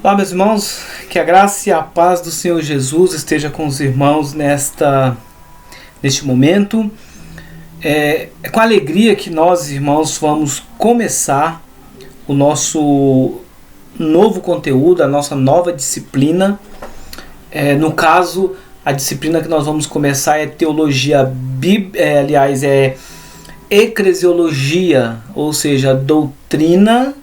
Olá, meus irmãos, que a graça e a paz do Senhor Jesus esteja com os irmãos neste momento. É com alegria que nós, irmãos, vamos começar o nosso novo conteúdo, a nossa nova disciplina. No caso, a disciplina que nós vamos começar é teologia eclesiologia, ou seja, doutrina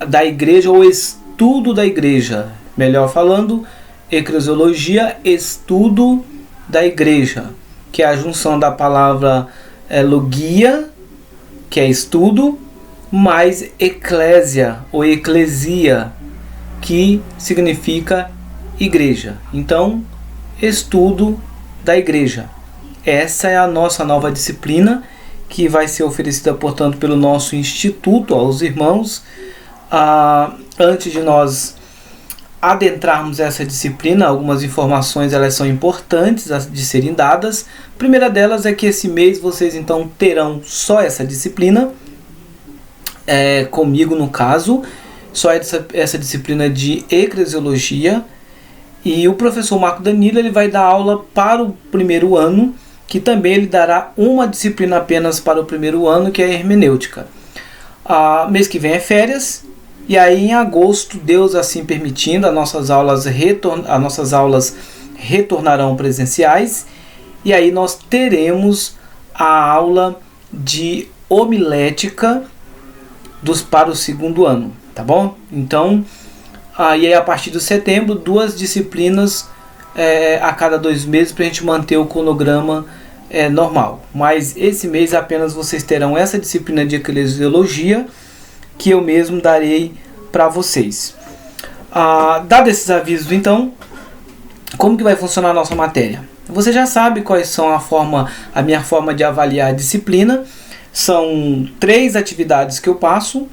da igreja ou estudo da igreja. Melhor falando, eclesiologia, estudo da igreja, que é a junção da palavra logia, que é estudo, mais eclésia ou eclesia, que significa igreja. Então, estudo da igreja. Essa é a nossa nova disciplina, que vai ser oferecida, portanto, pelo nosso instituto aos irmãos. Antes de nós adentrarmos essa disciplina, algumas informações elas são importantes de serem dadas. A primeira delas é que esse mês vocês então terão só essa disciplina, comigo no caso, só essa disciplina de eclesiologia. E o professor Marco Danilo ele vai dar aula para o primeiro ano, que também ele dará uma disciplina apenas para o primeiro ano, que é a hermenêutica. Mês que vem é férias, e aí em agosto, Deus assim permitindo, as nossas aulas retornarão presenciais, e aí nós teremos a aula de homilética para o segundo ano, tá bom? Então, e aí a partir de setembro, 2 disciplinas a cada 2 meses, para a gente manter o cronograma normal. Mas esse mês apenas vocês terão essa disciplina de eclesiologia, que eu mesmo darei para vocês. Dado esses avisos, então, como que vai funcionar a nossa matéria? Você já sabe quais são a minha forma de avaliar a disciplina. São 3 atividades que eu passo,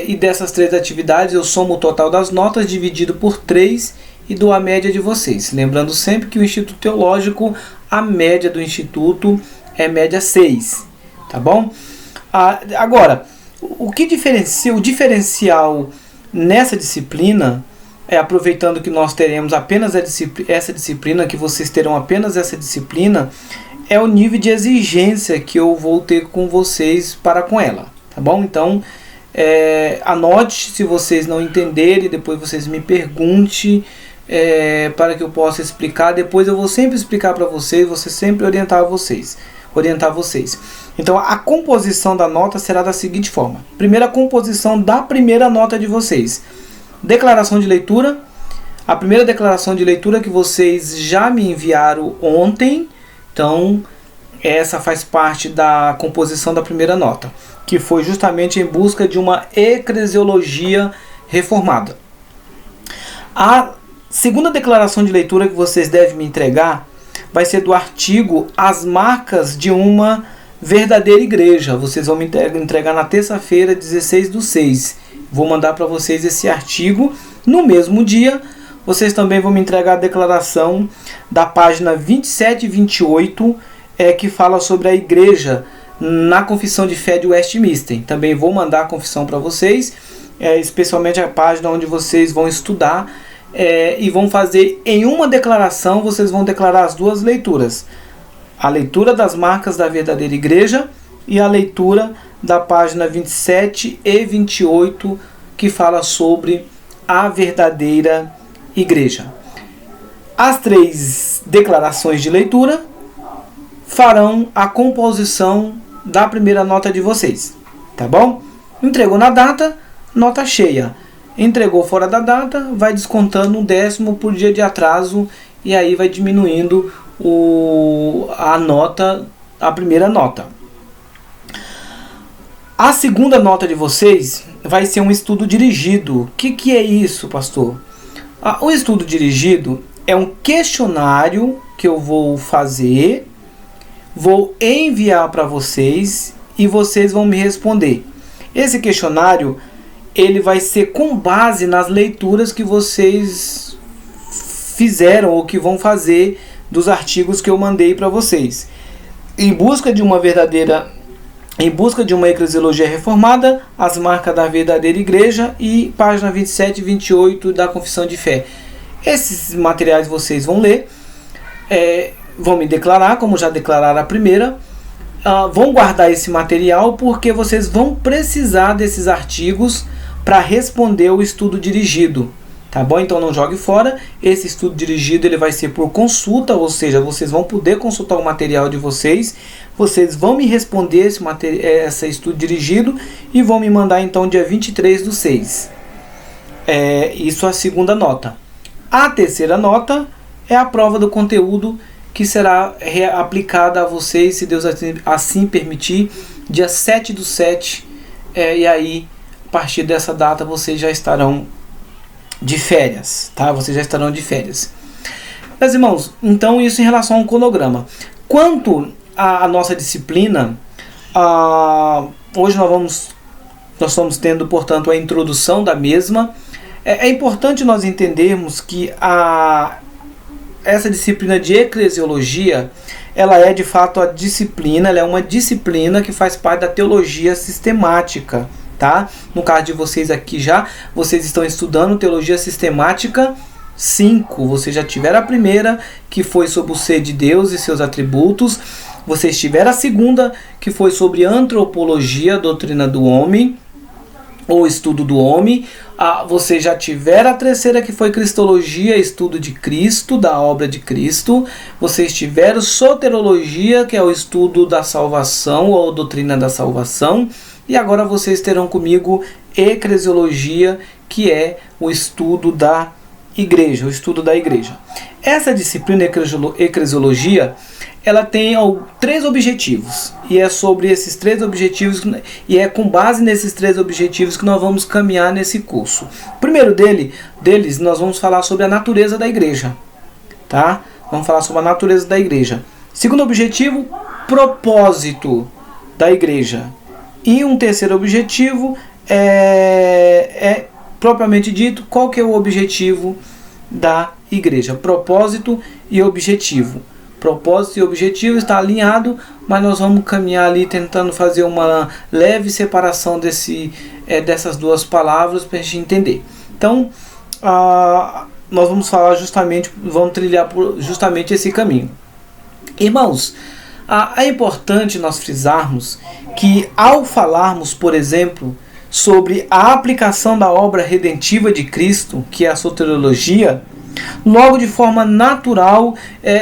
e dessas 3 atividades eu somo o total das notas dividido por 3 e dou a média de vocês. Lembrando sempre que o Instituto Teológico, a média do Instituto é média 6, tá bom? Agora, o diferencial nessa disciplina, aproveitando que nós teremos apenas essa disciplina, que vocês terão apenas essa disciplina, é o nível de exigência que eu vou ter com vocês para com ela, tá bom? Então, anote se vocês não entenderem, depois vocês me perguntem, para que eu possa explicar. Depois eu vou sempre explicar para vocês, sempre orientar vocês. Então a composição da nota será da seguinte forma: primeira composição da primeira nota de vocês, declaração de leitura. A primeira declaração de leitura que vocês já me enviaram ontem, então essa faz parte da composição da primeira nota, que foi justamente em busca de uma eclesiologia reformada. A segunda declaração de leitura que vocês devem me entregar vai ser do artigo As Marcas de uma Verdadeira Igreja. Vocês vão me entregar na terça-feira, 16/6. Vou mandar para vocês esse artigo. No mesmo dia, vocês também vão me entregar a declaração da página 27 e 28, que fala sobre a igreja na Confissão de Fé de Westminster. Também vou mandar a confissão para vocês, especialmente a página onde vocês vão estudar, e vão fazer em uma declaração, vocês vão declarar as 2 leituras. A leitura das marcas da verdadeira igreja e a leitura da página 27 e 28, que fala sobre a verdadeira igreja. As 3 declarações de leitura farão a composição da primeira nota de vocês, tá bom? Entregou na data, nota cheia. Entregou fora da data, vai descontando 1/10 por dia de atraso, e aí vai diminuindo a primeira nota. A segunda nota de vocês vai ser um estudo dirigido. O que é isso, pastor? O estudo dirigido é um questionário que eu vou fazer, vou enviar para vocês e vocês vão me responder. Esse questionário ele vai ser com base nas leituras que vocês fizeram ou que vão fazer dos artigos que eu mandei para vocês. Em busca de uma verdadeira Em Busca de uma Eclesiologia Reformada, As Marcas da Verdadeira Igreja, e página 27 e 28 da Confissão de Fé. Esses materiais vocês vão ler, vão me declarar, como já declararam a primeira, vão guardar esse material porque vocês vão precisar desses artigos para responder o estudo dirigido. Tá bom? Então não jogue fora. Esse estudo dirigido ele vai ser por consulta, ou seja, vocês vão poder consultar o material de vocês. Vocês vão me responder esse estudo dirigido e vão me mandar então dia 23/6. Isso é a segunda nota. A terceira nota é a prova do conteúdo que será aplicada a vocês, se Deus assim permitir, dia 7/7. E aí, a partir dessa data, vocês já estarão de férias, tá? Vocês já estarão de férias. Meus irmãos, então isso em relação ao cronograma. Quanto à nossa disciplina, hoje nós estamos tendo, portanto, a introdução da mesma. É importante nós entendermos que essa disciplina de eclesiologia, ela é de fato a disciplina, ela é uma disciplina que faz parte da teologia sistemática. Tá? No caso de vocês aqui vocês estão estudando Teologia Sistemática 5. Vocês já tiveram a primeira, que foi sobre o ser de Deus e seus atributos. Vocês tiveram a segunda, que foi sobre Antropologia, Doutrina do Homem, ou Estudo do Homem. Vocês já tiveram a terceira, que foi Cristologia, Estudo de Cristo, da obra de Cristo. Vocês tiveram Soterologia, que é o estudo da salvação, ou Doutrina da Salvação. E agora vocês terão comigo Eclesiologia, que é o estudo da igreja, o estudo da igreja. Essa disciplina Eclesiologia, ela tem 3 objetivos, e é sobre esses 3 objetivos, e é com base nesses 3 objetivos que nós vamos caminhar nesse curso. O primeiro deles, nós vamos falar sobre a natureza da igreja, tá? Vamos falar sobre a natureza da igreja. Segundo objetivo, propósito da igreja. E um terceiro objetivo é propriamente dito, qual que é o objetivo da igreja? Propósito e objetivo. Propósito e objetivo está alinhado, mas nós vamos caminhar ali tentando fazer uma leve separação dessas duas palavras para a gente entender. Então, nós vamos falar vamos trilhar justamente esse caminho. Irmãos, é importante nós frisarmos que ao falarmos, por exemplo, sobre a aplicação da obra redentiva de Cristo, que é a soteriologia, logo de forma natural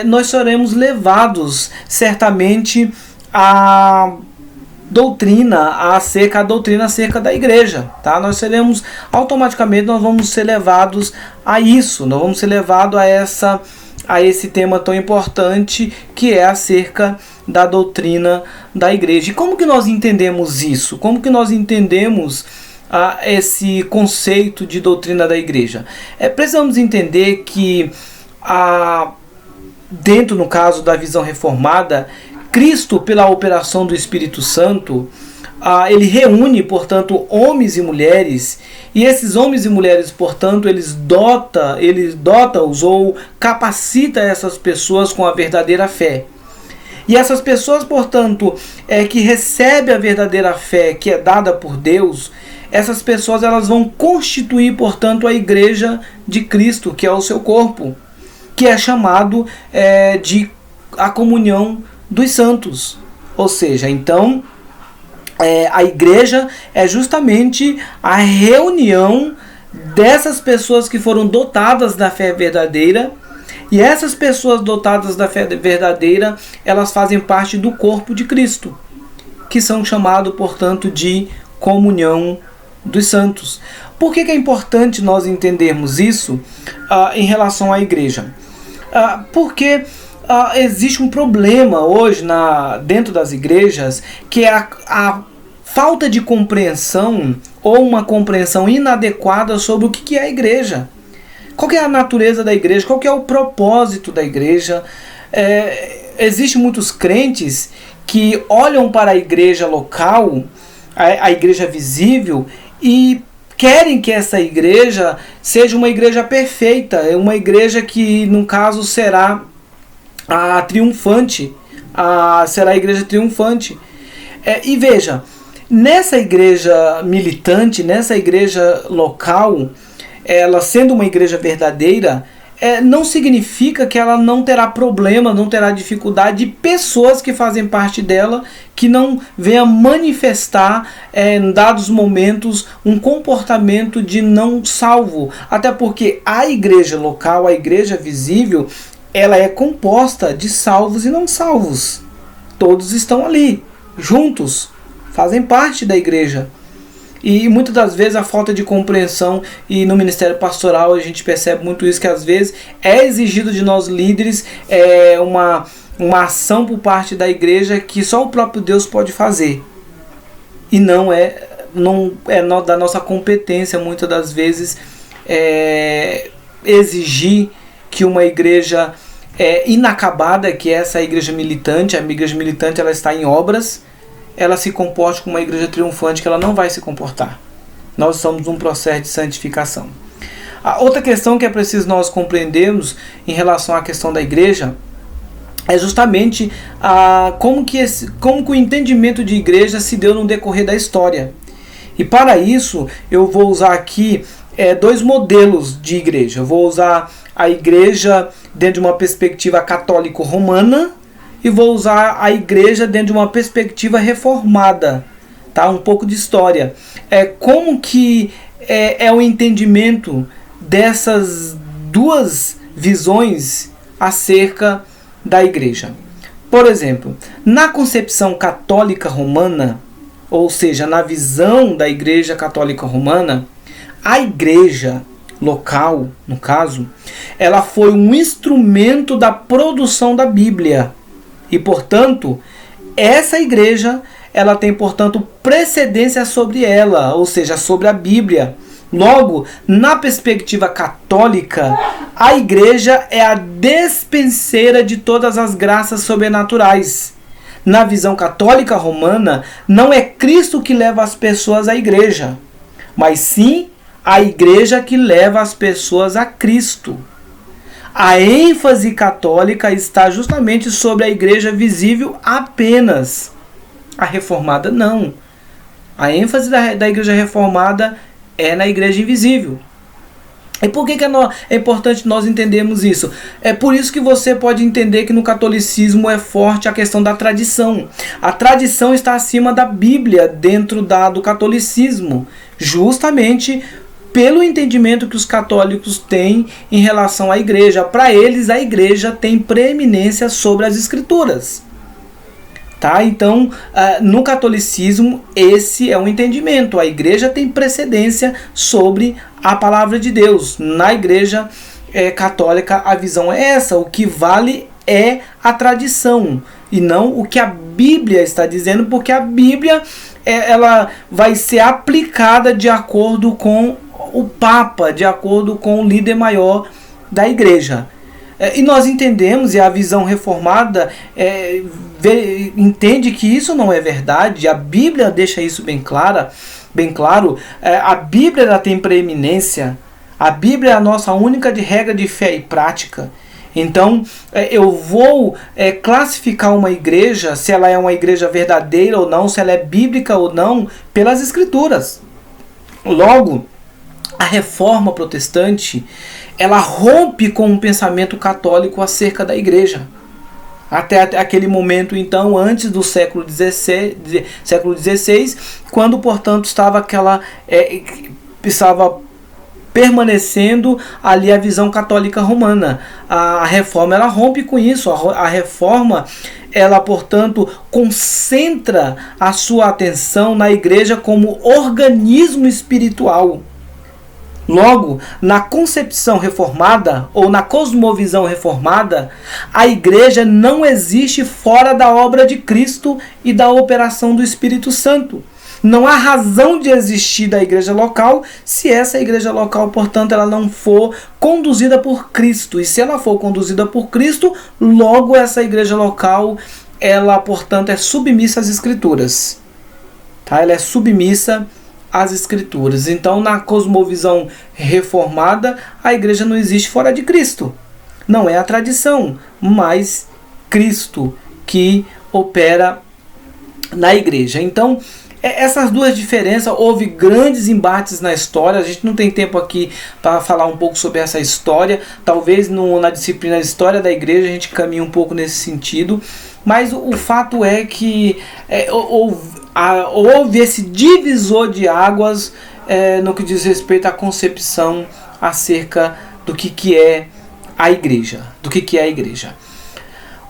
nós seremos levados certamente à doutrina acerca da igreja, tá? Nós vamos ser levados a isso, nós vamos ser levados a esse tema tão importante, que é acerca da doutrina da igreja. E como que nós entendemos isso? Como que nós entendemos esse conceito de doutrina da igreja? Precisamos entender que, dentro, no caso da visão reformada, Cristo, pela operação do Espírito Santo, ele reúne, portanto, homens e mulheres, e esses homens e mulheres, portanto, eles dota-os ou capacita essas pessoas com a verdadeira fé. E essas pessoas, portanto, que recebem a verdadeira fé que é dada por Deus, essas pessoas elas vão constituir, portanto, a igreja de Cristo, que é o seu corpo, que é chamado de a comunhão dos santos. Ou seja, então, a igreja é justamente a reunião dessas pessoas que foram dotadas da fé verdadeira, e essas pessoas dotadas da fé verdadeira, elas fazem parte do corpo de Cristo, que são chamados, portanto, de comunhão dos santos. Por que é importante nós entendermos isso em relação à igreja? Porque existe um problema hoje dentro das igrejas, que é a falta de compreensão ou uma compreensão inadequada sobre o que é a igreja. Qual que é a natureza da igreja? Qual que é o propósito da igreja? Existem muitos crentes que olham para a igreja local, a igreja visível, e querem que essa igreja seja uma igreja perfeita, uma igreja que, no caso, será a triunfante, será a igreja triunfante. E veja, nessa igreja militante, nessa igreja local, ela sendo uma igreja verdadeira, não significa que ela não terá problema, não terá dificuldade de pessoas que fazem parte dela que não venham manifestar em dados momentos um comportamento de não salvo. Até porque a igreja local, a igreja visível, ela é composta de salvos e não salvos. Todos estão ali, juntos, fazem parte da igreja. E muitas das vezes a falta de compreensão, e no ministério pastoral a gente percebe muito isso, que às vezes é exigido de nós líderes uma ação por parte da igreja que só o próprio Deus pode fazer. E não é da nossa competência muitas das vezes exigir que uma igreja inacabada, que é essa igreja militante, a igreja militante ela está em obras, ela se comporte como uma igreja triunfante, que ela não vai se comportar. Nós estamos num processo de santificação. A outra questão que é preciso nós compreendermos em relação à questão da igreja é justamente como que o entendimento de igreja se deu no decorrer da história. E para isso eu vou usar aqui dois modelos de igreja. Eu vou usar a igreja dentro de uma perspectiva católico-romana, e vou usar a igreja dentro de uma perspectiva reformada, tá? Um pouco de história. Como que é o entendimento dessas duas visões acerca da igreja. Por exemplo, na concepção católica romana, ou seja, na visão da igreja católica romana, a igreja local, no caso, ela foi um instrumento da produção da Bíblia. E, portanto, essa igreja, ela tem, portanto, precedência sobre ela, ou seja, sobre a Bíblia. Logo, na perspectiva católica, a igreja é a despenseira de todas as graças sobrenaturais. Na visão católica romana, não é Cristo que leva as pessoas à igreja, mas sim a igreja que leva as pessoas a Cristo. A ênfase católica está justamente sobre a igreja visível apenas. A reformada não. A ênfase da igreja reformada é na igreja invisível. E por que é importante nós entendermos isso? É por isso que você pode entender que no catolicismo é forte a questão da tradição. A tradição está acima da Bíblia dentro do catolicismo, justamente pelo entendimento que os católicos têm em relação à igreja. Para eles, a igreja tem preeminência sobre as escrituras. Tá? Então, no catolicismo, esse é o entendimento. A igreja tem precedência sobre a palavra de Deus. Na igreja católica, a visão é essa. O que vale é a tradição e não o que a Bíblia está dizendo, porque a Bíblia ela vai ser aplicada de acordo com o Papa, de acordo com o líder maior da igreja. E nós entendemos, e a visão reformada entende que isso não é verdade. A Bíblia deixa isso bem claro. A Bíblia ela tem preeminência. A Bíblia é a nossa única regra de fé e prática. Então, eu vou classificar uma igreja, se ela é uma igreja verdadeira ou não, se ela é bíblica ou não, pelas Escrituras. Logo, a reforma protestante, ela rompe com o pensamento católico acerca da igreja. Até aquele momento, então, antes do século XVI, quando, portanto, estava permanecendo ali a visão católica romana. A reforma, ela rompe com isso. A reforma, ela, portanto, concentra a sua atenção na igreja como organismo espiritual. Logo, na concepção reformada ou na cosmovisão reformada, a igreja não existe fora da obra de Cristo e da operação do Espírito Santo. Não há razão de existir da igreja local se essa igreja local, portanto, ela não for conduzida por Cristo. E se ela for conduzida por Cristo, logo essa igreja local, ela, portanto, é submissa às Escrituras. Tá? Ela é submissa às Escrituras. Então, na cosmovisão reformada, a igreja não existe fora de Cristo. Não é a tradição, mas Cristo que opera na igreja. Então, essas duas diferenças, houve grandes embates na história. A gente não tem tempo aqui para falar um pouco sobre essa história. Talvez na disciplina de História da Igreja a gente caminhe um pouco nesse sentido. Mas o fato é que houve esse divisor de águas no que diz respeito à concepção acerca do que é a igreja.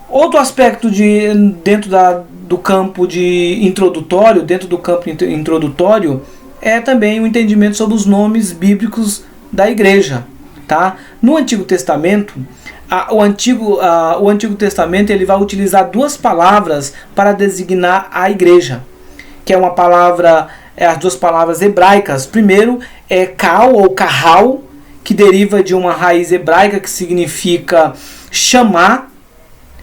Outro aspecto dentro do campo introdutório é também o entendimento sobre os nomes bíblicos da igreja. Tá? No Antigo Testamento, o Antigo Testamento ele vai utilizar duas palavras para designar a igreja, que é uma palavra, as duas palavras hebraicas. Primeiro é kal ou kahal, que deriva de uma raiz hebraica que significa chamar.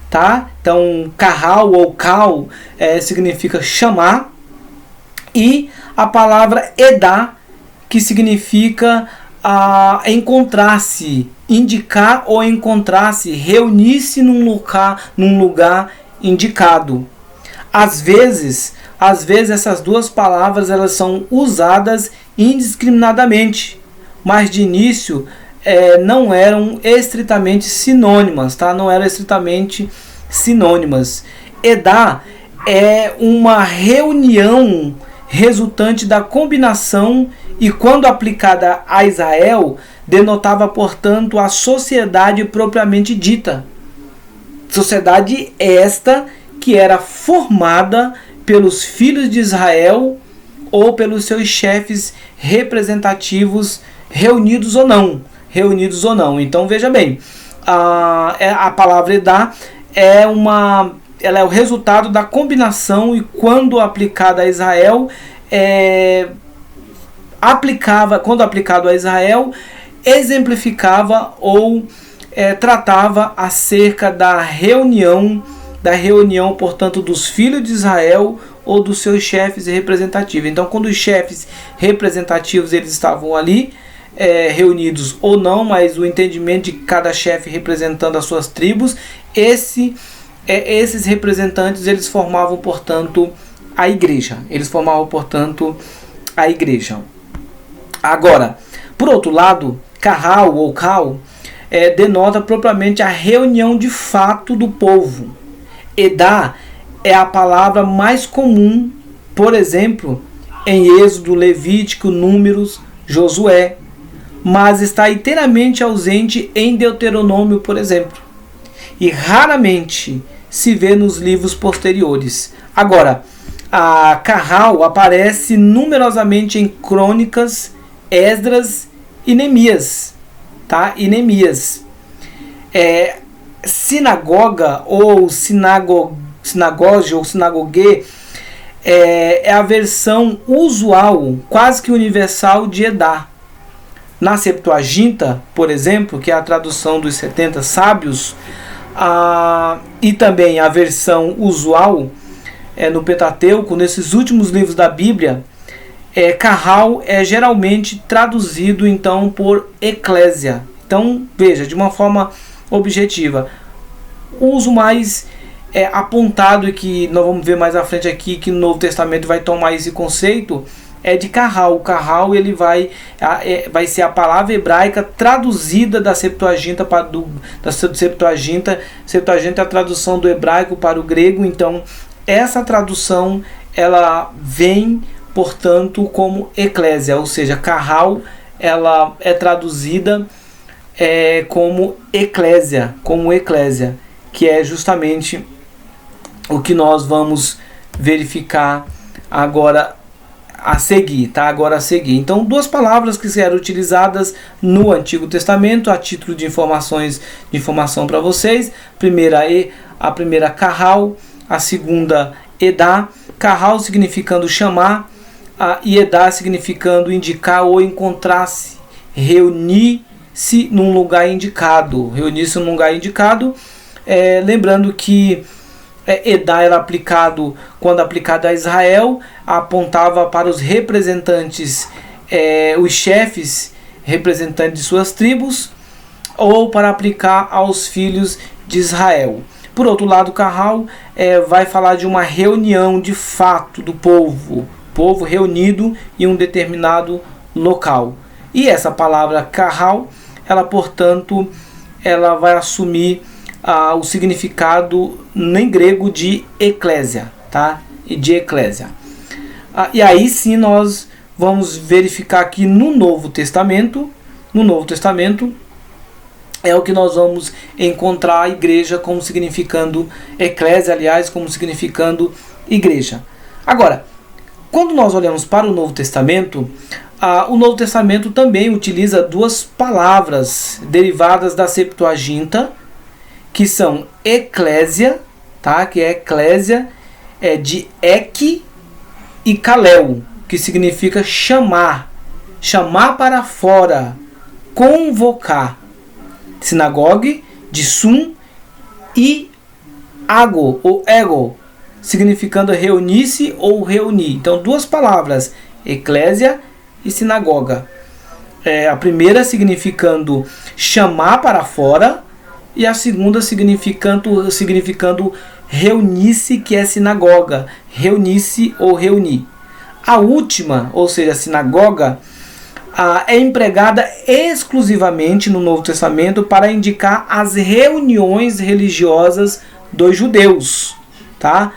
Tá? Então, kahal ou kal significa chamar. E a palavra edá, que significa encontrar-se, indicar ou encontrar-se, reunir-se num lugar indicado. Às vezes essas duas palavras elas são usadas indiscriminadamente, mas de início não eram estritamente sinônimas, tá? Não eram estritamente sinônimas. Edá é uma reunião resultante da combinação e, quando aplicada a Israel, denotava, portanto, a sociedade propriamente dita. Sociedade esta que era formada pelos filhos de Israel ou pelos seus chefes representativos, reunidos ou não. Então veja bem, a palavra Edá ela é o resultado da combinação e, quando aplicada a Israel, quando aplicado a Israel, exemplificava ou tratava acerca da reunião, portanto, dos filhos de Israel ou dos seus chefes representativos. Então, quando os chefes representativos eles estavam ali, reunidos ou não, mas o entendimento de cada chefe representando as suas tribos, esses representantes eles formavam, portanto, a igreja. Agora, por outro lado, kahal ou kal denota propriamente a reunião de fato do povo. Edá é a palavra mais comum, por exemplo, em Êxodo, Levítico, Números, Josué, mas está inteiramente ausente em Deuteronômio, por exemplo, e raramente se vê nos livros posteriores. Agora, a kahal aparece numerosamente em Crônicas, Esdras e Neemias. Tá? Sinagoga ou sinagoge ou sinagogue é a versão usual, quase que universal, de Edá. Na Septuaginta, por exemplo, que é a tradução dos 70 sábios, e também a versão usual no Pentateuco, nesses últimos livros da Bíblia, kahal é geralmente traduzido então por eclésia. Então veja, de uma forma objetiva, o uso mais apontado, e que nós vamos ver mais à frente aqui, que no Novo Testamento vai tomar esse conceito, é de kahal. O kahal ele vai ser a palavra hebraica traduzida da Septuaginta Septuaginta é a tradução do hebraico para o grego. Então essa tradução ela vem, portanto, como eclésia, ou seja, kahal ela é traduzida como eclésia, que é justamente o que nós vamos verificar agora a seguir, tá? Então, duas palavras que eram utilizadas no Antigo Testamento a título de informação para vocês. A primeira kahal, a segunda edá. Kahal significando chamar, e edá significando indicar ou encontrar-se, reunir-se num lugar indicado. Lembrando que edá era aplicado, quando aplicado a Israel, apontava para os representantes, os chefes representantes de suas tribos, ou para aplicar aos filhos de Israel. Por outro lado, carral vai falar de uma reunião de fato do povo reunido em um determinado local. E essa palavra carral, ela, portanto, ela vai assumir o significado em grego de eclésia, tá? De eclésia. E aí sim nós vamos verificar aqui no Novo Testamento. No Novo Testamento é o que nós vamos encontrar a igreja como significando, eclésia, aliás, como significando igreja. Agora, quando nós olhamos para o Novo Testamento, o Novo Testamento também utiliza duas palavras derivadas da Septuaginta, que são eclésia, tá? Que é eclésia, de ek e kalel, que significa chamar para fora, convocar. Sinagogue, de sum, e ago, ou ego, significando reunir-se ou reunir. Então, duas palavras, eclésia e sinagoga. A primeira significando chamar para fora, e a segunda significando reunir-se, que é sinagoga, reunir-se ou reunir. A última, ou seja, a sinagoga, é empregada exclusivamente no Novo Testamento para indicar as reuniões religiosas dos judeus, tá?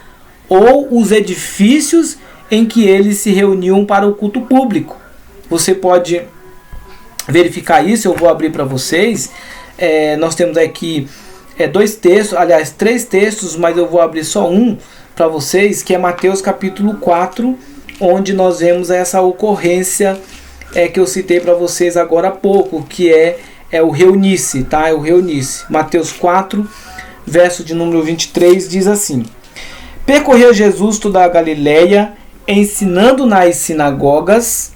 Ou os edifícios em que eles se reuniam para o culto público. Você pode verificar isso, eu vou abrir para vocês. Nós temos aqui dois textos, aliás, três textos, mas eu vou abrir só um para vocês, que é Mateus capítulo 4, onde nós vemos essa ocorrência que eu citei para vocês agora há pouco, que é o reunir-se, tá? É o reunir-se. Mateus 4, verso de número 23, diz assim: Percorreu Jesus toda a Galileia, ensinando nas sinagogas,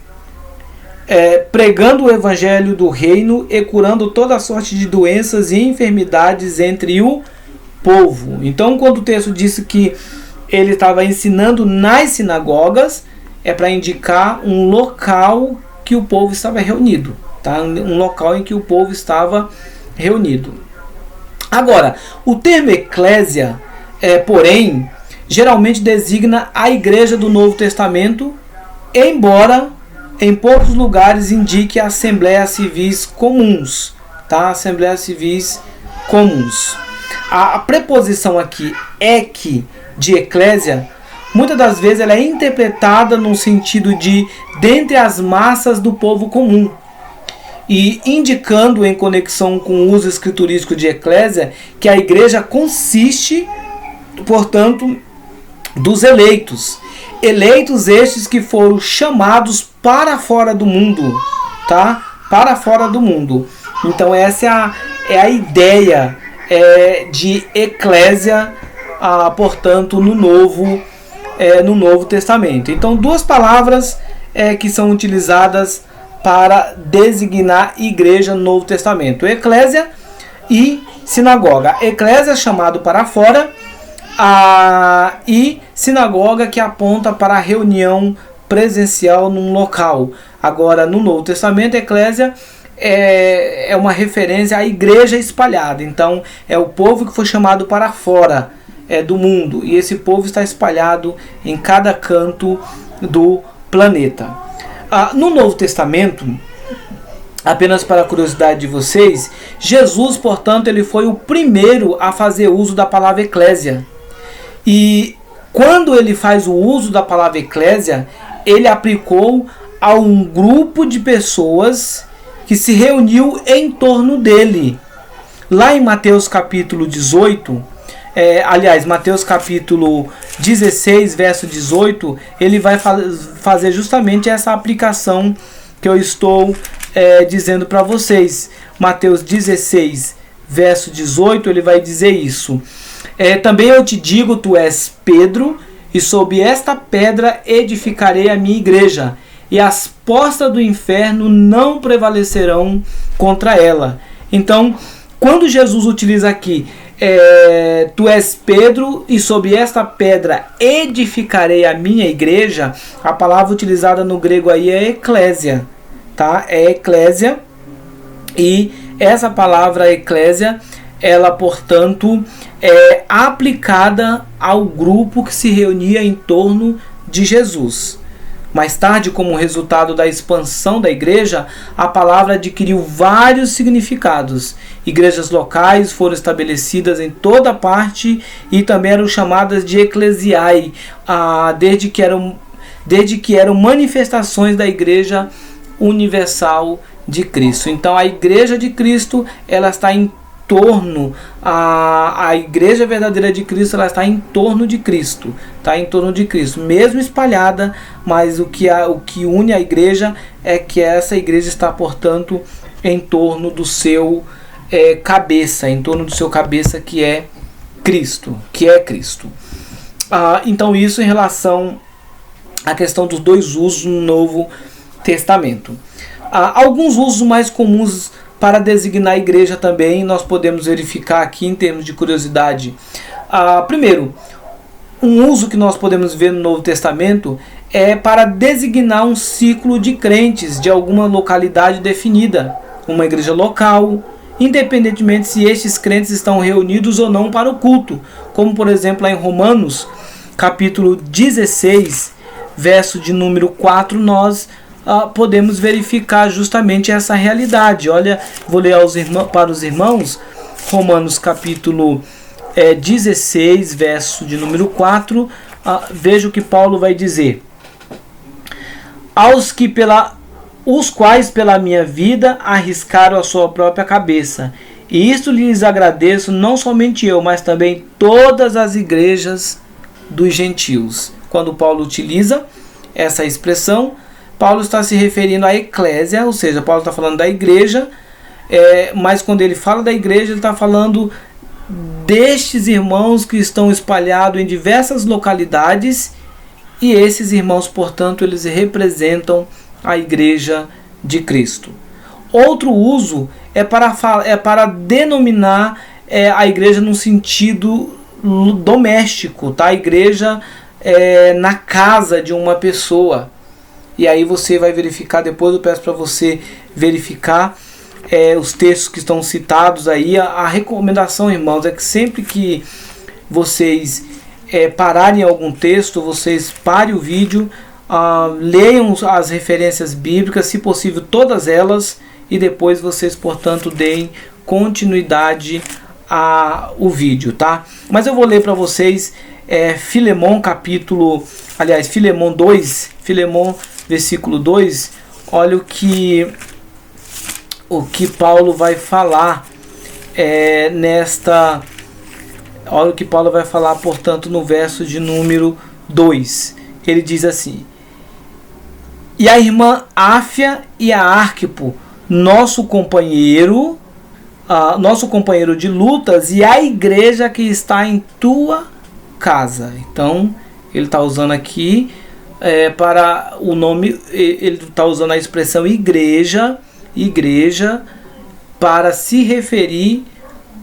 pregando o evangelho do reino e curando toda sorte de doenças e enfermidades entre o povo. Então, quando o texto disse que ele estava ensinando nas sinagogas, é para indicar um local que o povo estava reunido, tá? Um local em que o povo estava reunido. Agora, o termo eclésia, porém, geralmente designa a igreja do Novo Testamento, embora em poucos lugares indique assembleias civis comuns, tá? Assembleias civis comuns. A preposição aqui, ek, de eclésia, muitas das vezes ela é interpretada no sentido de dentre as massas do povo comum, e indicando em conexão com o uso escriturístico de eclésia que a igreja consiste, portanto, dos eleitos estes que foram chamados para fora do mundo, tá? Para fora do mundo. Então essa é a ideia de eclésia, portanto, no Novo Testamento. Então, duas palavras que são utilizadas para designar igreja no Novo Testamento: eclésia e sinagoga. Eclésia chamado para fora, e sinagoga que aponta para a reunião presencial num local. Agora, no Novo Testamento, eclésia é uma referência à igreja espalhada. Então, é o povo que foi chamado para fora do mundo, e esse povo está espalhado em cada canto do planeta. No Novo Testamento, apenas para a curiosidade de vocês, Jesus, portanto, ele foi o primeiro a fazer uso da palavra eclésia. E quando ele faz o uso da palavra eclésia, ele aplicou a um grupo de pessoas que se reuniu em torno dele. Lá em Mateus capítulo 18, Mateus capítulo 16, verso 18, ele vai fazer justamente essa aplicação que eu estou dizendo para vocês. Mateus 16, verso 18, ele vai dizer isso. Também eu te digo, tu és Pedro, e sob esta pedra edificarei a minha igreja, e as portas do inferno não prevalecerão contra ela. Então, quando Jesus utiliza aqui, tu és Pedro, e sob esta pedra edificarei a minha igreja, a palavra utilizada no grego aí é eclésia, tá? É eclésia, e essa palavra eclésia, ela, portanto, é aplicada ao grupo que se reunia em torno de Jesus. Mais tarde, como resultado da expansão da igreja, a palavra adquiriu vários significados. Igrejas locais foram estabelecidas em toda parte e também eram chamadas de eclesiai, desde que eram manifestações da igreja universal de Cristo. Então a igreja de Cristo, ela está em torno, a igreja verdadeira de Cristo, ela está em torno de Cristo, está em torno de Cristo, mesmo espalhada, mas o que une a igreja é que essa igreja está, portanto, em torno do seu cabeça, em torno do seu cabeça, que é Cristo, então isso em relação à questão dos dois usos no Novo Testamento. Alguns usos mais comuns para designar a igreja também nós podemos verificar aqui em termos de curiosidade. Primeiro, um uso que nós podemos ver no Novo Testamento é para designar um ciclo de crentes de alguma localidade definida, uma igreja local, independentemente se estes crentes estão reunidos ou não para o culto, como por exemplo lá em Romanos, capítulo 16, verso de número 4, nós podemos verificar justamente essa realidade. Olha, vou ler para os irmãos, Romanos capítulo 16, verso de número 4, veja o que Paulo vai dizer. Os quais pela minha vida arriscaram a sua própria cabeça, e isto lhes agradeço, não somente eu, mas também todas as igrejas dos gentios. Quando Paulo utiliza essa expressão, Paulo está se referindo à eclésia, ou seja, Paulo está falando da igreja, mas quando ele fala da igreja, ele está falando destes irmãos que estão espalhados em diversas localidades, e esses irmãos, portanto, eles representam a igreja de Cristo. Outro uso é para denominar a igreja num sentido doméstico, tá? A igreja na casa de uma pessoa. E aí você vai verificar, depois eu peço para você verificar os textos que estão citados aí. A recomendação, irmãos, é que sempre que vocês pararem algum texto, vocês parem o vídeo, leiam as referências bíblicas, se possível todas elas, e depois vocês, portanto, deem continuidade ao vídeo, tá? Mas eu vou ler para vocês Filemão Filemão 2, Filemão versículo 2, olha o que Paulo vai falar olha o que Paulo vai falar, portanto, no verso de número 2. Ele diz assim: e a irmã Áfia e a Arquipo, nosso companheiro de lutas, e a igreja que está em tua casa. Então, ele está usando aqui para o nome, ele está usando a expressão igreja para se referir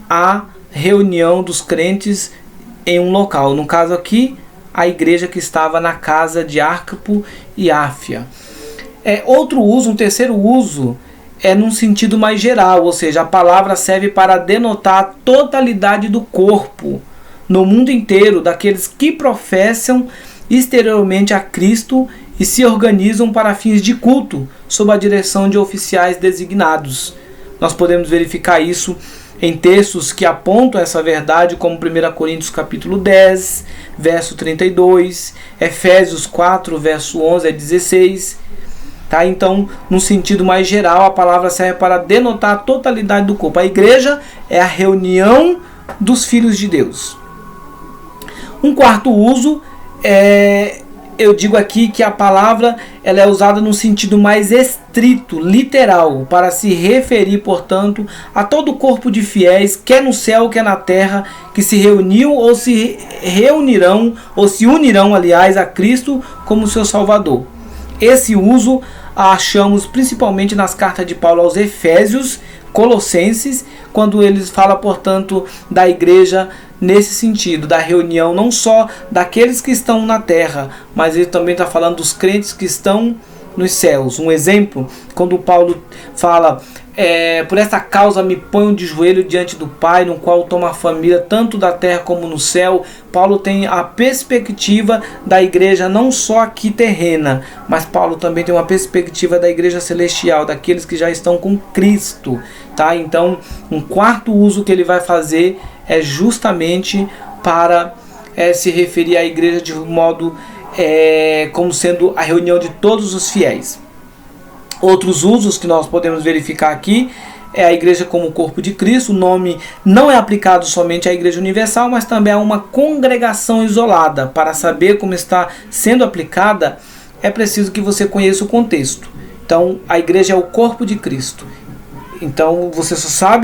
à reunião dos crentes em um local. No caso aqui, a igreja que estava na casa de Arquipo e Áfia. Um terceiro uso num sentido mais geral, ou seja, a palavra serve para denotar a totalidade do corpo no mundo inteiro, daqueles que professam exteriormente a Cristo e se organizam para fins de culto, sob a direção de oficiais designados. Nós podemos verificar isso em textos que apontam essa verdade, como 1 Coríntios capítulo 10, verso 32, Efésios 4, verso 11 a 16. Tá? Então, no sentido mais geral, a palavra serve para denotar a totalidade do corpo. A igreja é a reunião dos filhos de Deus. Um quarto uso eu digo aqui que a palavra ela é usada no sentido mais estrito, literal, para se referir, portanto, a todo o corpo de fiéis, quer no céu, quer na terra, que se reuniu ou se reunirão, ou se unirão, aliás, a Cristo como seu Salvador. Esse uso achamos principalmente nas cartas de Paulo aos Efésios, Colossenses, quando eles falam, portanto, da igreja nesse sentido, da reunião não só daqueles que estão na terra, mas ele também está falando dos crentes que estão nos céus. Um exemplo, quando Paulo fala: por essa causa me ponho de joelho diante do Pai, no qual toma a família tanto da terra como no céu. Paulo tem a perspectiva da igreja não só aqui terrena, mas Paulo também tem uma perspectiva da igreja celestial, daqueles que já estão com Cristo, tá? Então, um quarto uso que ele vai fazer é justamente para se referir à igreja de modo como sendo a reunião de todos os fiéis. Outros usos que nós podemos verificar aqui é a igreja como o corpo de Cristo. O nome não é aplicado somente à igreja universal, mas também a uma congregação isolada. Para saber como está sendo aplicada, é preciso que você conheça o contexto. Então, a igreja é o corpo de Cristo. Então, você só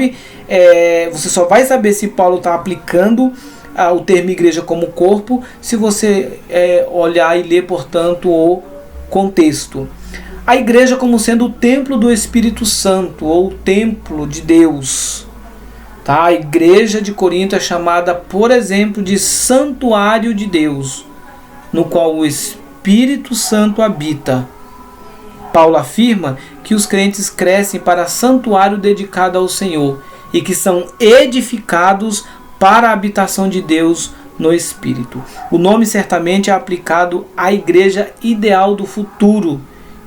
vai saber se Paulo está aplicando o termo igreja como corpo se você olhar e ler, portanto, o contexto. A igreja como sendo o templo do Espírito Santo, ou o templo de Deus. Tá? A igreja de Corinto é chamada, por exemplo, de santuário de Deus, no qual o Espírito Santo habita. Paulo afirma que os crentes crescem para santuário dedicado ao Senhor e que são edificados para a habitação de Deus no Espírito. O nome certamente é aplicado à igreja ideal do futuro,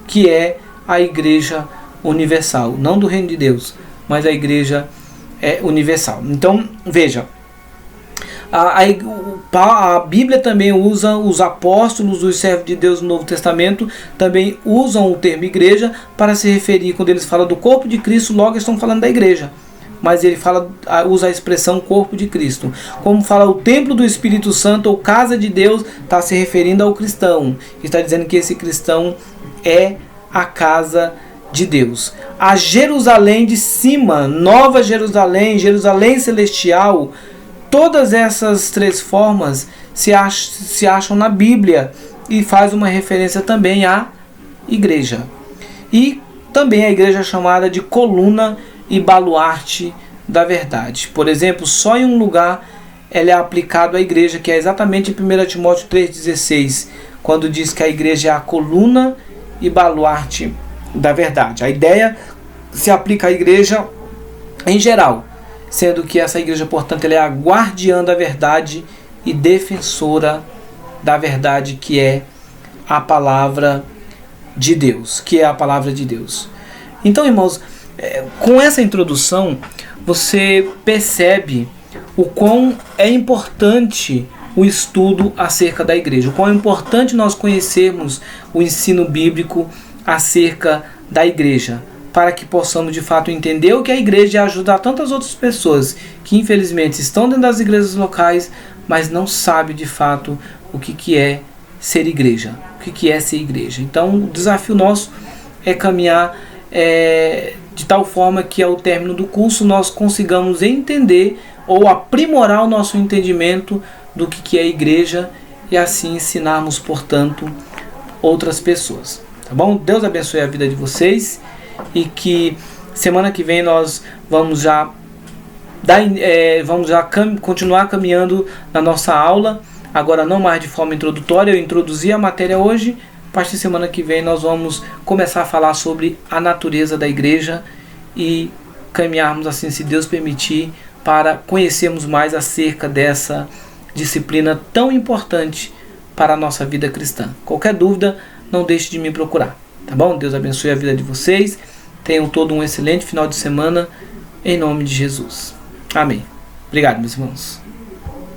que é a igreja universal, não do reino de Deus, mas a igreja universal. Então, veja, a Bíblia também usa, os apóstolos, os servos de Deus no Novo Testamento também usam o termo igreja para se referir, quando eles falam do corpo de Cristo, logo estão falando da igreja. Mas ele usa a expressão corpo de Cristo. Como fala o templo do Espírito Santo ou casa de Deus, está se referindo ao cristão. Está dizendo que esse cristão é a casa de Deus. A Jerusalém de cima, Nova Jerusalém, Jerusalém celestial, todas essas três formas se acham na Bíblia e faz uma referência também à igreja. E também a igreja é chamada de coluna e baluarte da verdade. Por exemplo, só em um lugar ela é aplicado à igreja, que é exatamente em 1 Timóteo 3,16, quando diz que a igreja é a coluna e baluarte da verdade. A ideia se aplica à igreja em geral, sendo que essa igreja, portanto, ela é a guardiã da verdade e defensora da verdade, que é a palavra de Deus, Então, irmãos, com essa introdução, você percebe o quão é importante o estudo acerca da igreja, o quão é importante nós conhecermos o ensino bíblico acerca da igreja, para que possamos de fato entender o que é a igreja e ajudar tantas outras pessoas que infelizmente estão dentro das igrejas locais, mas não sabem de fato o que é ser igreja, Então, o desafio nosso é caminhar de tal forma que ao término do curso nós consigamos entender ou aprimorar o nosso entendimento do que é a igreja e assim ensinarmos, portanto, outras pessoas. Tá bom? Deus abençoe a vida de vocês e que semana que vem nós vamos já continuar caminhando na nossa aula, agora não mais de forma introdutória. Eu introduzi a matéria hoje. A partir de semana que vem nós vamos começar a falar sobre a natureza da igreja e caminharmos assim, se Deus permitir, para conhecermos mais acerca dessa disciplina tão importante para a nossa vida cristã. Qualquer dúvida, não deixe de me procurar, tá bom? Deus abençoe a vida de vocês. Tenham todo um excelente final de semana, em nome de Jesus. Amém. Obrigado, meus irmãos.